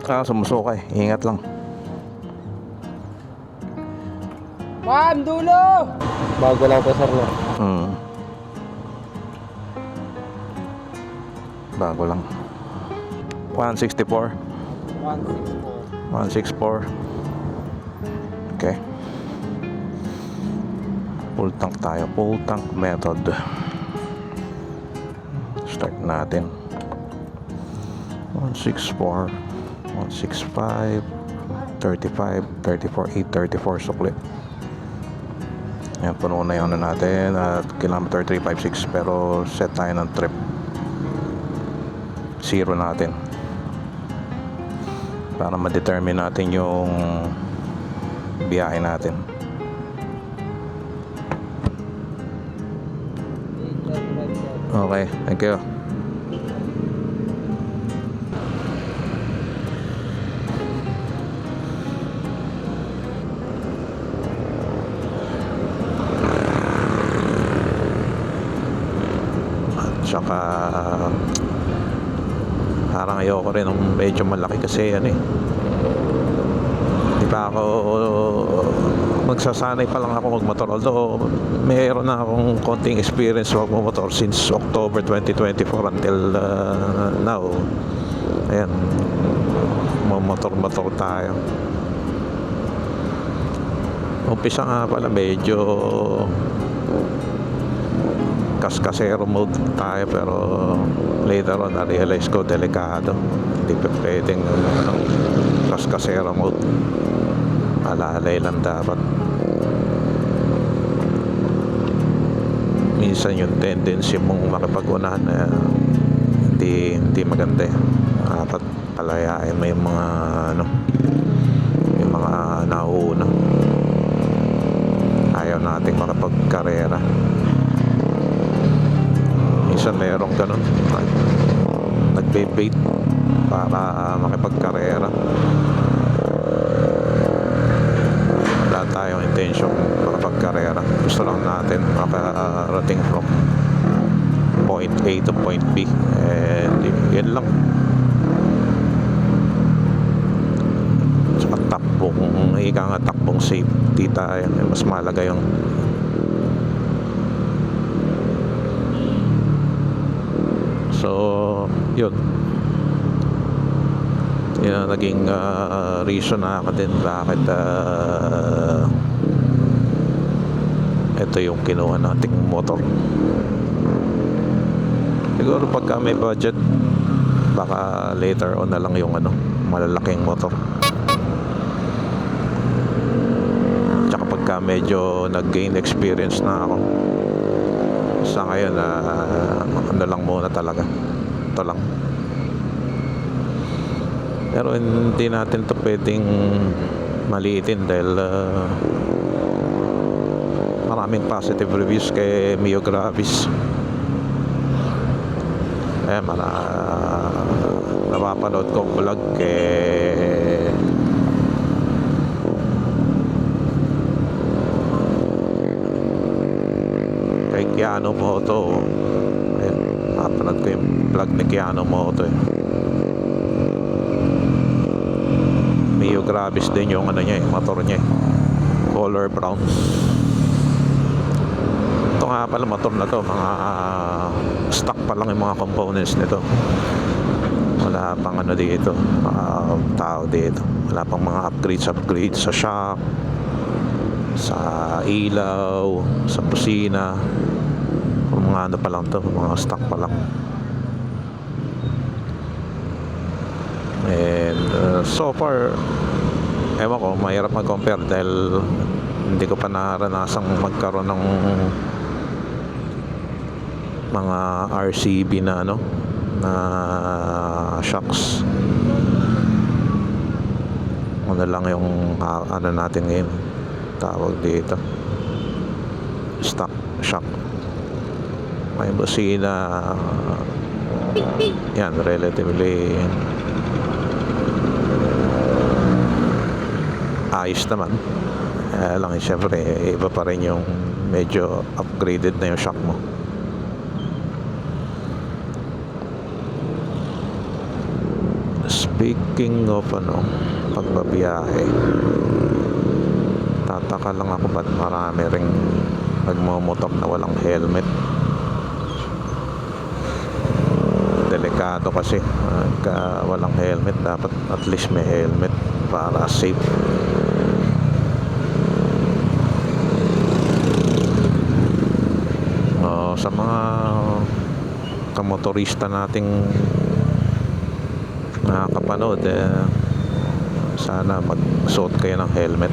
Sumusukay, ingat lang. Ma'am, dulo! Bago lang po sir no. Bago lang. 164. 164. 164. Okay. Full tank tayo. Full tank method. Start natin. 164, 165, 35, 34, 834 sukli. Ayan, puno na yung ano natin at kilometer 356, pero set tayo ng trip. Zero natin. Para ma-determine natin yung biyahe natin. Okay, thank you. At saka parang ayoko rin ng medyo malaki kasi ano eh. Di pa ako magsasanay pa lang ako magmotor, although mayroon na akong konting experience magmotor since October 2024 until now. Ayan, motor tayo. Umpisa nga pala medyo kaskasero mode tayo, pero later on na-realize ko delikado, hindi pa pwedeng kaskasero mode. Alalay lang dapat. Minsan yung tendency mong makipag-unahan na hindi maganda eh. Dapat palayain mo yung mga yung mga nauuna. Ayaw nating makipag-karera. Minsan mayroong ganun, nagbe-bait para makipag-karera. Wala tayong intention makapag-karera. Gusto lang natin makarating from point A to point B, and yan lang. Saka takbong, ika nga takbong safety tayo, mas malaga yung so yun. Yan naging reason na ako din bakit ito yung kinuha nating motor. Siguro pagka may budget, baka later on na lang yung malalaking motor. Tsaka pagka medyo nag-gain experience na ako, sa ngayon ano lang muna talaga, ito lang. Pero hindi natin to pwedeng maliitin dahil maraming positive reviews kay Mio Gravis. Napapanood ko vlog kay Keanu Moto. Ayan, napapanood ko yung vlog ni Keanu Moto eh. Mio Gravis din yung niya eh, motor niya eh. Color brown. Ito nga pala motor na to, mga stock pa lang yung mga components nito. Wala pang dito, tao dito. Wala pang mga upgrades sa shock, sa ilaw, sa busina. Mga pa lang to, mga stock pa lang. And so far, ewan ko, mahirap mag-compare dahil hindi ko pa naranasang magkaroon ng mga RCB na na shocks. Ano lang yung natin ngayon, tawag dito, stock shock. May busina, yan, relatively ayos naman. Lang syempre iba pa rin yung medyo upgraded na yung shock mo. Speaking of pagbabiyahe, tataka lang ako ba't marami ring nagmomotor na walang helmet. Delikado kasi pagka walang helmet, dapat at least may helmet para safe. Sa mga kamotorista nating nakakapanood, sana magsuot kayo ng helmet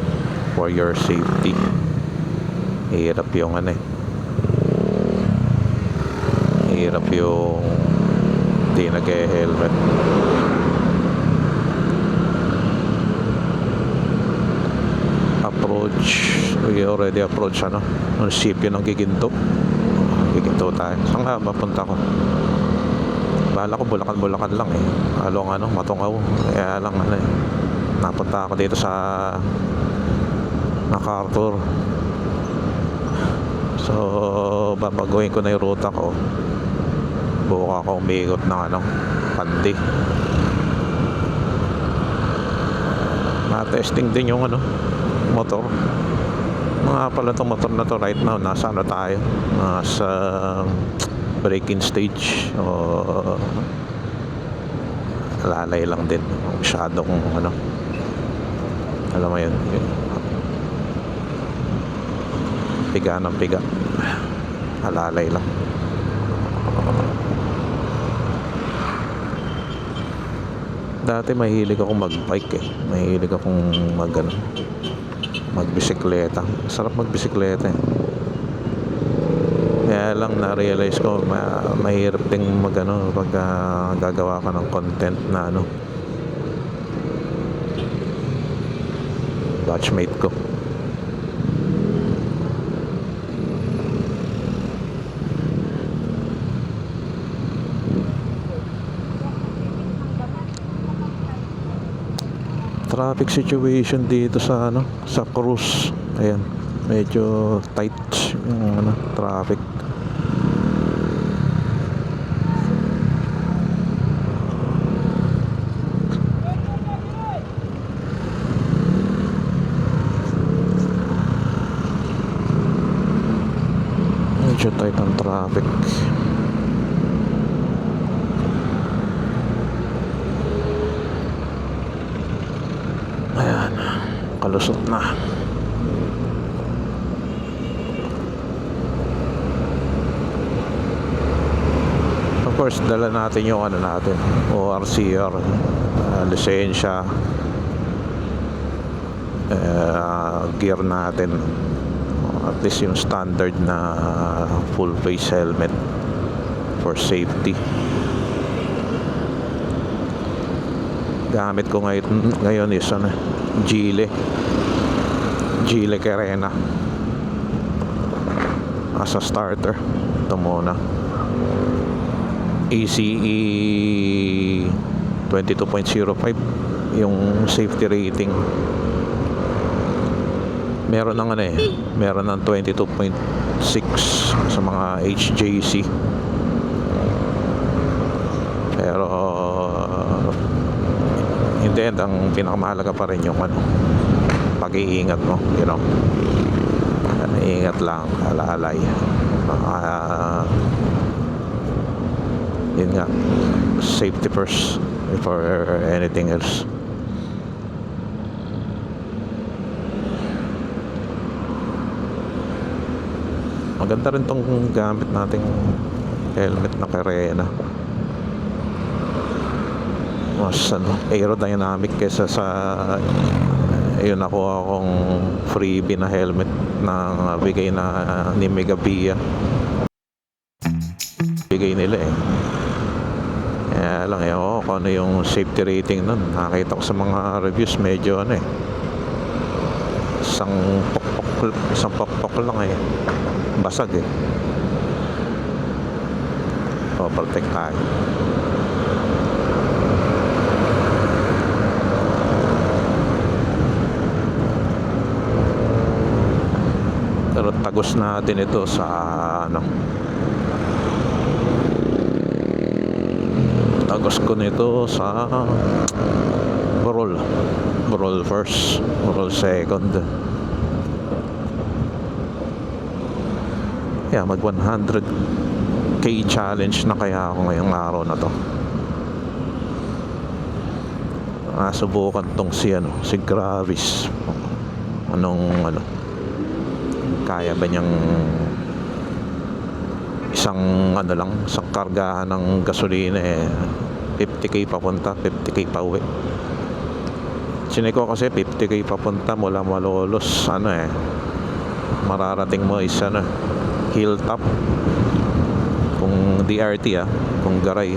for your safety. Hirap yung hirap yung di nag-helmet. We already approach munisipyo ng Giginto tayo. Saan nga papunta ko? Bahala ko Bulacan lang along Matungaw. Kaya lang napunta ako dito sa MacArthur. So babaguhin ko na yung ruta ko. Buka ako umiikot ng Pandi. Na-testing din yung motor. Mga pala itong motor na to right now, nasa tayo? Nasa braking stage o lalay lang din. Masyadong alam mo yun, piga ng piga, alalay lang. Dati mahilig akong magbike mahilig akong magbisikleta. Sarap magbisikleta Kaya lang na-realize ko mahirap ding pag gagawa ka ng content na batchmate ko. Traffic situation dito sa sa cruise. Ayan, medyo tight yung traffic. Medyo tight ang traffic. Ayan, kalusot na. Of course, dala natin yung natin, ORCR, lisensya, gear natin, at least yung standard na full face helmet for safety. Gamit ko ngayon is Gile Carena as a starter. Ito muna, ACE 22.05 yung safety rating. Meron ng meron ng 22.6 sa mga HJC, pero in the end, ang pinakamahalaga pa rin yung pag-iingat mo, ingat lang, alaalay. Yun nga, safety first before anything else. Maganda rin tong gamit nating helmet na Carena. Mas aerodynamic kesa sa yun akong freebie na helmet na bigay na ni Megabia. Bigay nila kaya lang kung ano yung safety rating nun. Nakita ko sa mga reviews, medyo isang pokpok lang basag protect tayo. Pero tagos natin ito sa tagos ko nito sa Burol. Burol first, Burol second. Yeah, mag 100k challenge na kaya ako ngayong araw na to. Subukan tong si Gravis. Anong kaya ba niyang isang kargahan ng gasolina 50k papunta, 50k pa uwi. Sinay ko kasi 50k papunta mula Malolos, mararating mo is Hilltop kung DRT kung Garay.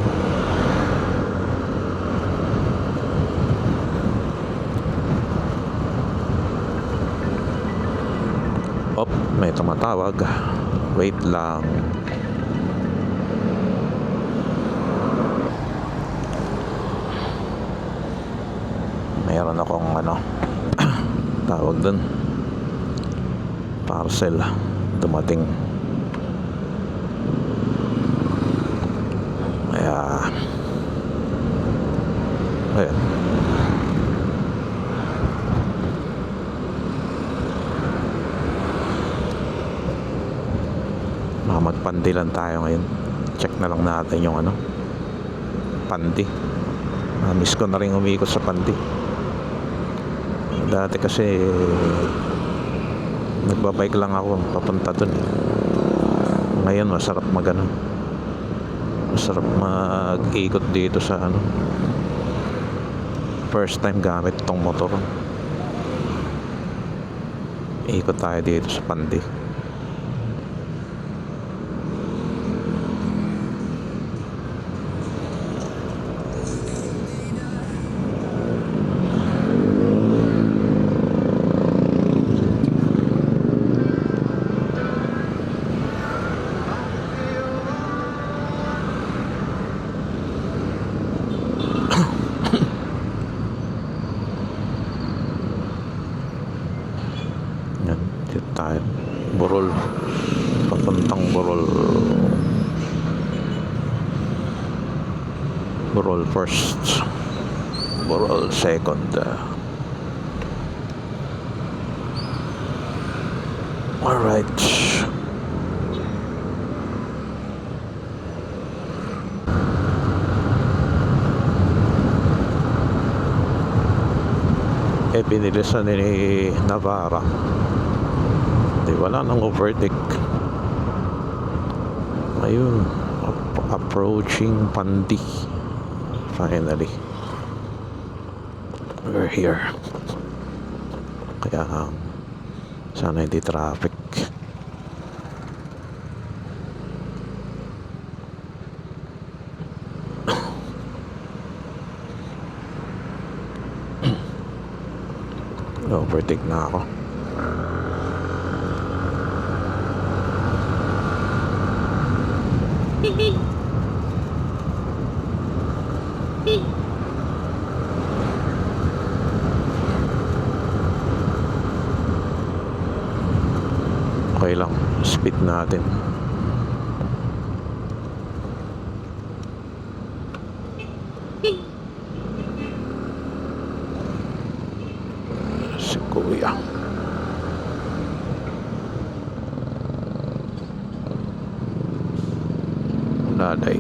May tumatawag, wait lang. Mayroon akong tawag dun, parcel dumating. Ayun. Magpandi lang tayo ngayon. Check na lang natin yung Pandi. Miss ko na rin umikot sa Pandi. Dati kasi nagbabike lang ako papunta dun. Ngayon masarap masarap mag-ikot dito sa first time gamit tong motor. Ikot tayo dito sa Pandi. Tayo Burol, papuntang Burol. Burol first, Burol second. Alright. Pinilisan ni Navarra. Wala nang overtake. Ayun, approaching Pandi. Finally, we're here. Kaya sana hindi traffic. Overtake na ako. Okay lang, speed natin. Si Kuya Laday.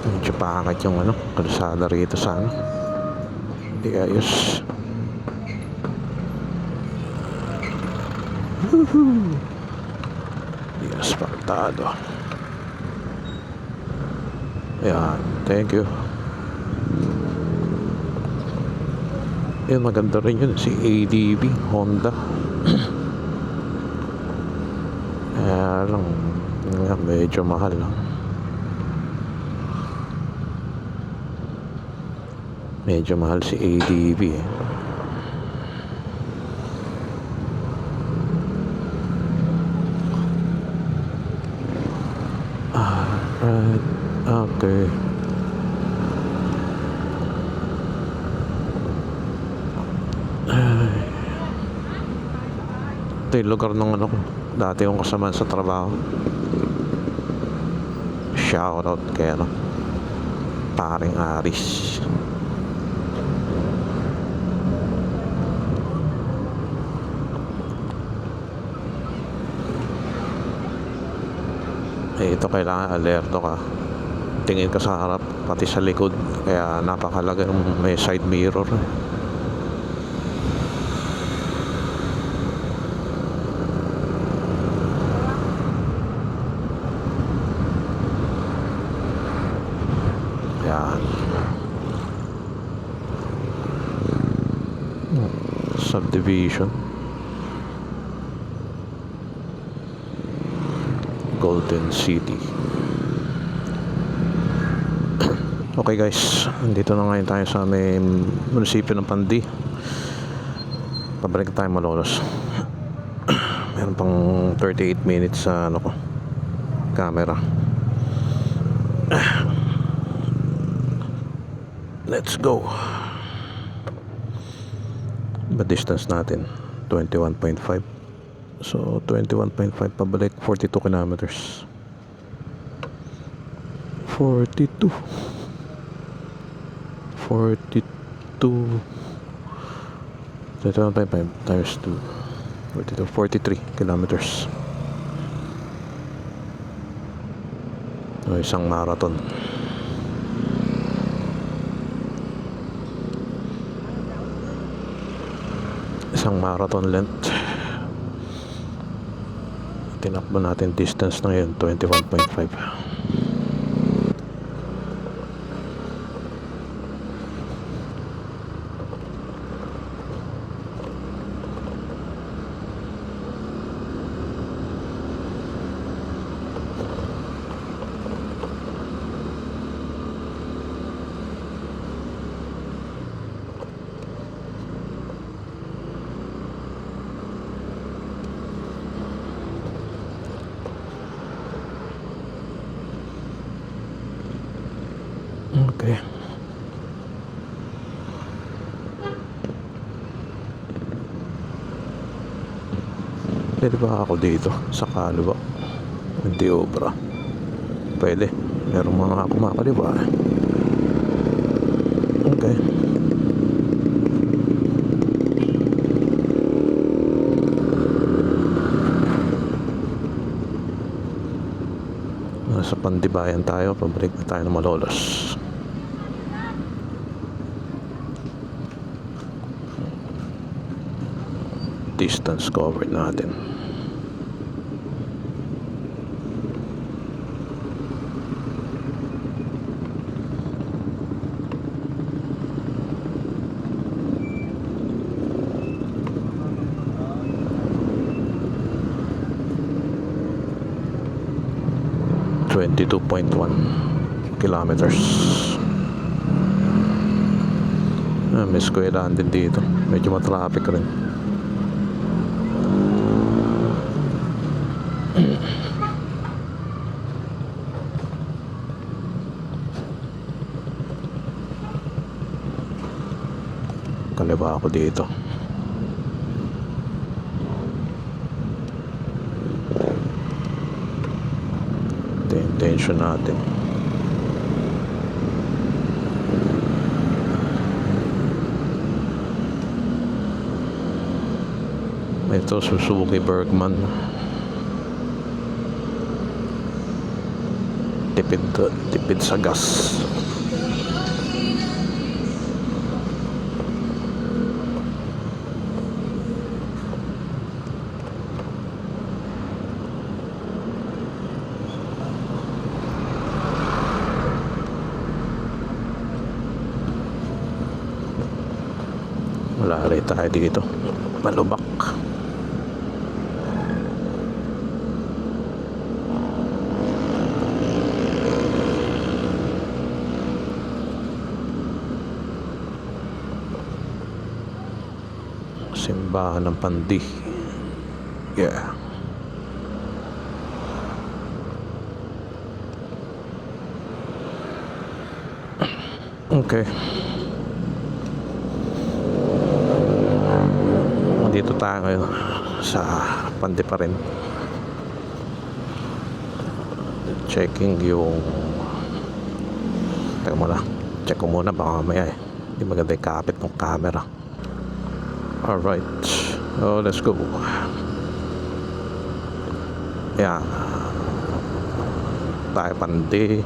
Medyo pangit yung kalsada rito sa hindi ayos. Hindi asfaltado. Ayan, thank you. Yun, maganda rin yun, si ADV Honda. Kaya lang medyo mahal lang. Medyo mahal si ADV Right. Okay. Ito yung lugar ng ano ko. Dati kong kasama sa trabaho. Shoutout kay ano, paring Aris. Ito kailangan alerto ka. Tingin ka sa harap, pati sa likod. Kaya napakalaga yung may side mirror. Yan. Subdivision. Golden City. Okay guys, nandito na ngayon tayo sa may munisipyo ng Pandi. Pabalik tayo Malolos. Meron pang 38 minutes sa ano ko, camera. Let's go. Ba distance natin 21.5. So 21.5 pabalik 42 kilometers. 42 21.5 times 2 43 kilometers. Isang marathon. Isang marathon length. Tinakbo natin distance na ngayon 21.5. Okay. Pwede ba ako dito sa kaliwa? Hindi obra. Pwede. Merong mga kumakaliwa. Okay. Nasa Pandibayan tayo. Pabalik na tayo ng Malolos. Distance covered natin. .1 kilometers. May eskwelahan din dito. Medyo matraffic rin. Kaliwa ako dito. Ito yung intention natin. Ito Suzuki Bergman. Tipid sa gas. Wala rin tayo dito. Malubak. Simbahan ng Pandi. Yeah. Okay. Dito tayo ngayon sa Pandi pa rin. Checking yung... Teka muna. Check ko muna baka mamaya hindi maganda yung kapit ng camera. Alright. Oh, let's go. Yeah. Tayo Pandi.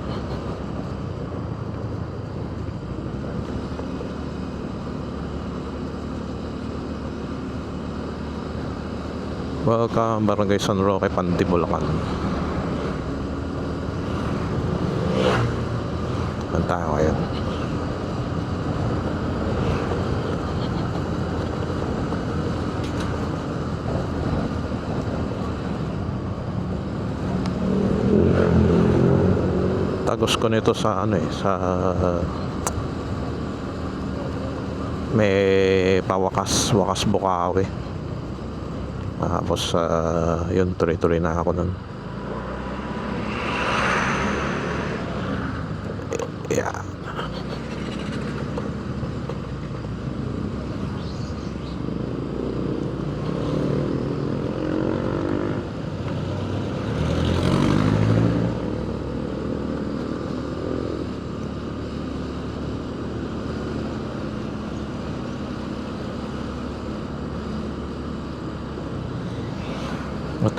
Welcome Barangay San Roque, Pandi, Bulacan. Saan tayo ngayon? Tagos ko nito sa ano sa may wakas Bukawi. Tapos yun, tuloy-tuloy na ako nun. Yeah.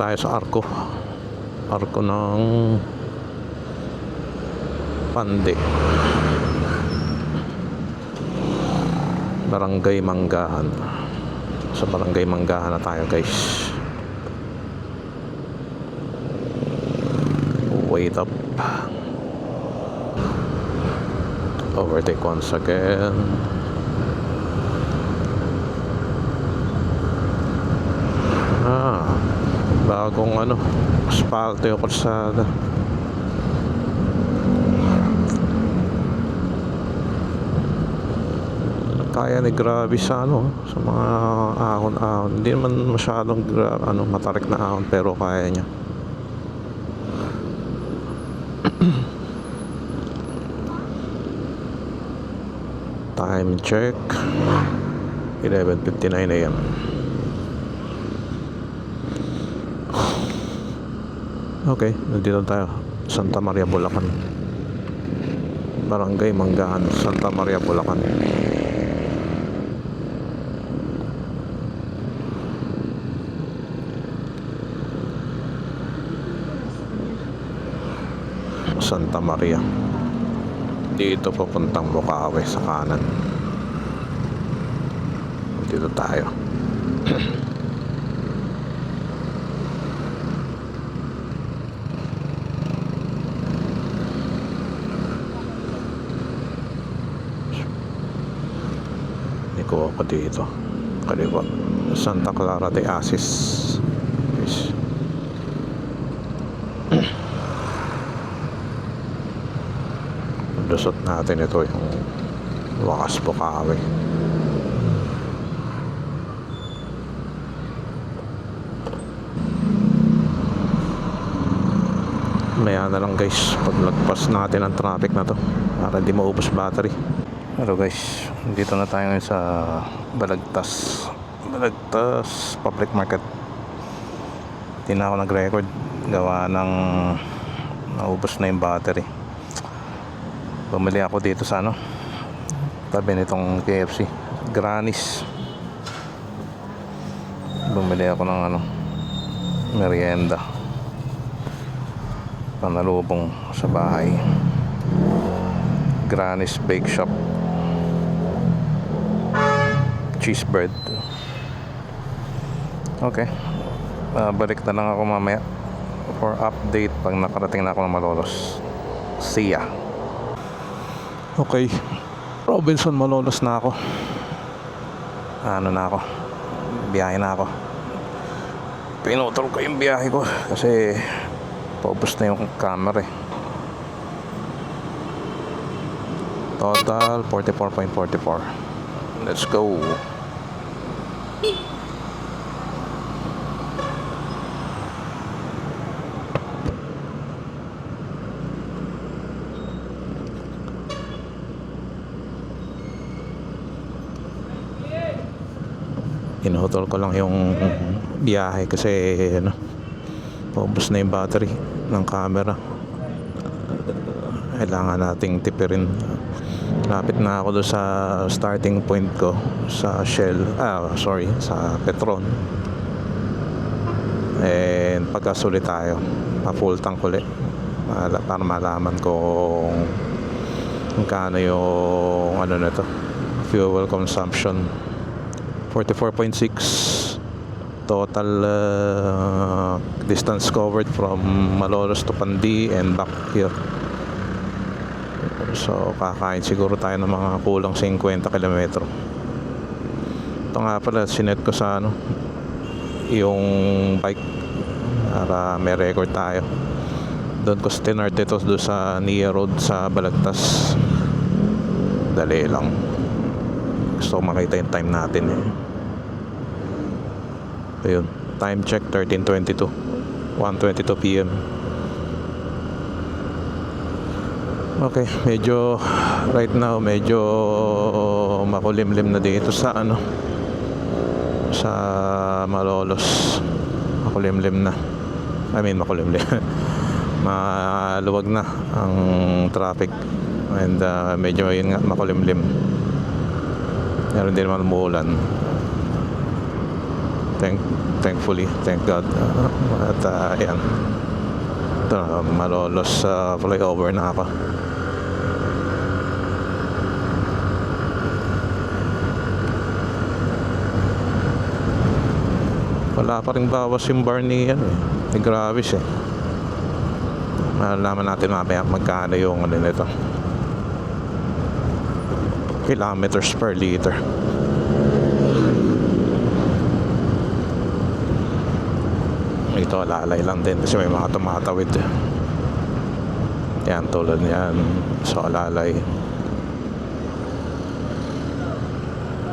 Tayo sa Arco ng Pandi, Barangay Manggahan. Sa Barangay Manggahan na tayo, guys. Wait up. Overtake once again. Bagong aspalte o kalsada. Kaya ni grabe sa sa mga ahon-ahon. Hindi naman masyadong matarik na ahon, pero kaya niya. Time check 11:59 AM. Okay, nandito tayo, Santa Maria, Bulacan. Barangay Manggahan, Santa Maria, Bulacan. Santa Maria. Dito papuntang Bukawi sa kanan. Dito tayo. Iko ako dito. Kaliwa. Santa Clara de Asis. Yes. Lusot natin ito yung wakas Bukawi. Maya na lang, guys, paglagpas natin ang traffic na to para hindi maubos battery. Hello guys, dito na tayo ngayon sa Balagtas Public Market. Hindi na ako nag-record gawa ng naubos na yung battery. Bumili ako dito sa tabi nitong KFC, Granny's. Bumili ako ng merienda, panalubong sa bahay. Granny's Bake Shop, cheese bread. Okay, balik na lang ako mamaya for update pag nakarating na ako ng Malolos. See ya. Okay, Robinson, Malolos na ako. Na ako, biyahe na ako. Pinutol ko yung biyahe ko kasi paubos na yung camera Total 44.44. Let's go. Pinutol ko lang yung biyahe kasi ano, paubos na yung battery ng camera. Kailangan nating tipirin. Lapit na ako doon sa starting point ko sa Shell, sa Petron. And pagkasulit tayo, pa-full tank ulit para malaman ko kung kano yung ano na to, fuel consumption. 44.6 total distance covered from Malolos to Pandi and back here. So kakain siguro tayo ng mga kulang 50 kilometro. Ito nga pala, sinet ko sa ano, yung bike para may record tayo. Doon ko stinart ito doon sa Nia Road sa Balagtas. Dali lang. Gusto ko makita yung time natin eh. Ayun, time check 13:22, 1:22 PM. Okay, medyo right now medyo makulimlim na dito sa ano, sa Malolos. Makulimlim na. Makulimlim. Maluwag na ang traffic and medyo yun nga, makulimlim. Meron din naman umuulan. Thankfully, thank God. At ayan, ito, Malolos flyover na ako. Wala pa rin bawas yung bar ni ano eh, ni Gravis eh. Malalaman natin mamaya magkano yung ano nito, kilometers per liter. Ito lalay lang din kasi may mga tumatawid. Yan, tulad yan. So lalay.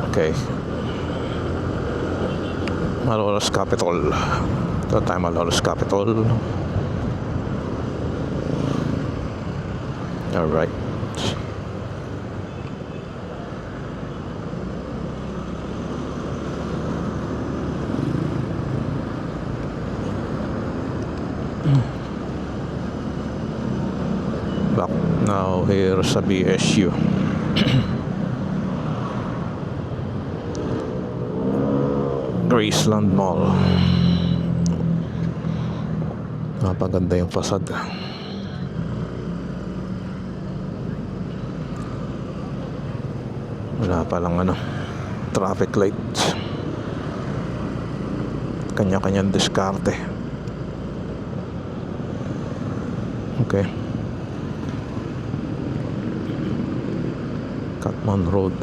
Okay, Malolos Capital. Ito tayo Malolos Capital. Alright. Back now here sa BSU. Graceland Mall. Napaganda yung fasad. Wala palang ano, traffic lights. Kanya-kanyang diskarte. Okay. Katman Road.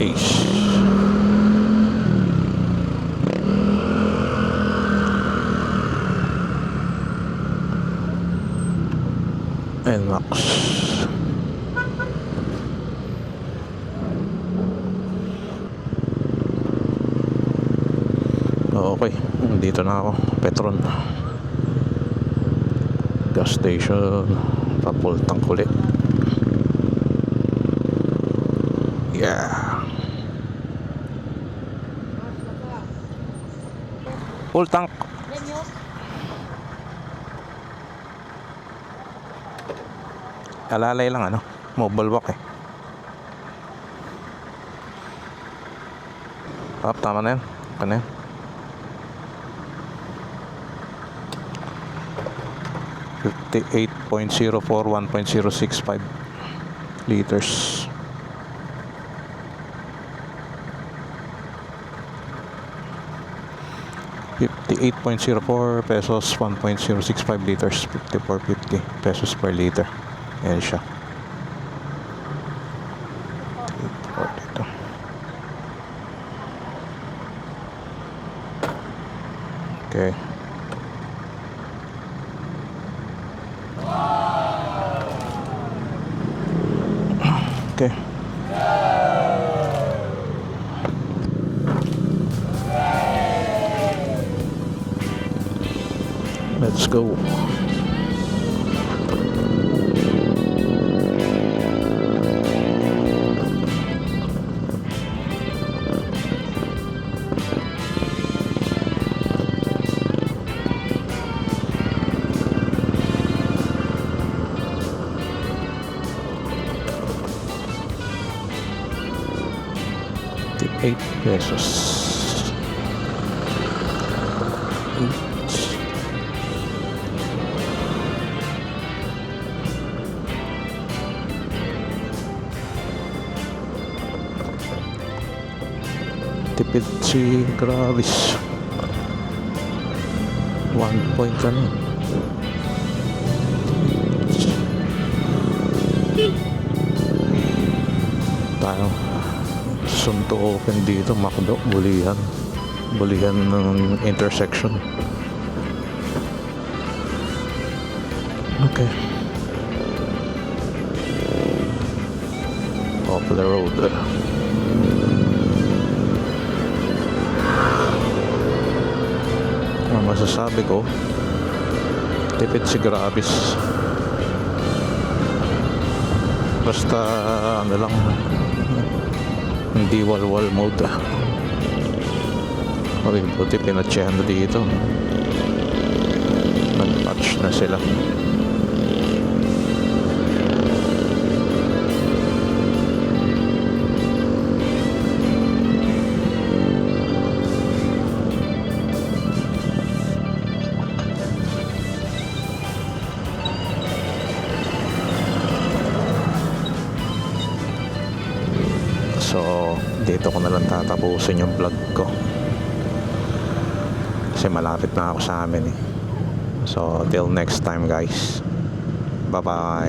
Ace. And Max. Okay, dito na ako. Petron gas station, pa-full tank ulit. Yeah, full tank. Alalay lang ano, mobile walk eh. Tama na yan. Ano yan? 58.04, 1.065 liters. $58.04 pesos, 1.065 liters, 54.50 pesos per liter. Ayan siya. Dito. Okay. Okay. Let's go. ₱8. Each. Tipid si Gravis. 1 point ano. Tayo soon to open dito, Macdo, Bulihan ng intersection. Okay, Poplar Road. Ang masasabi ko, tipid si Gravis. Basta ano lang, hindi walwal mode. Okay, buti pinatsahan na dito. Nag-patch na sila. So, dito ko na lang tatapusin yung vlog ko. Kasi malapit na ako sa amin eh. So, till next time guys. Bye-bye.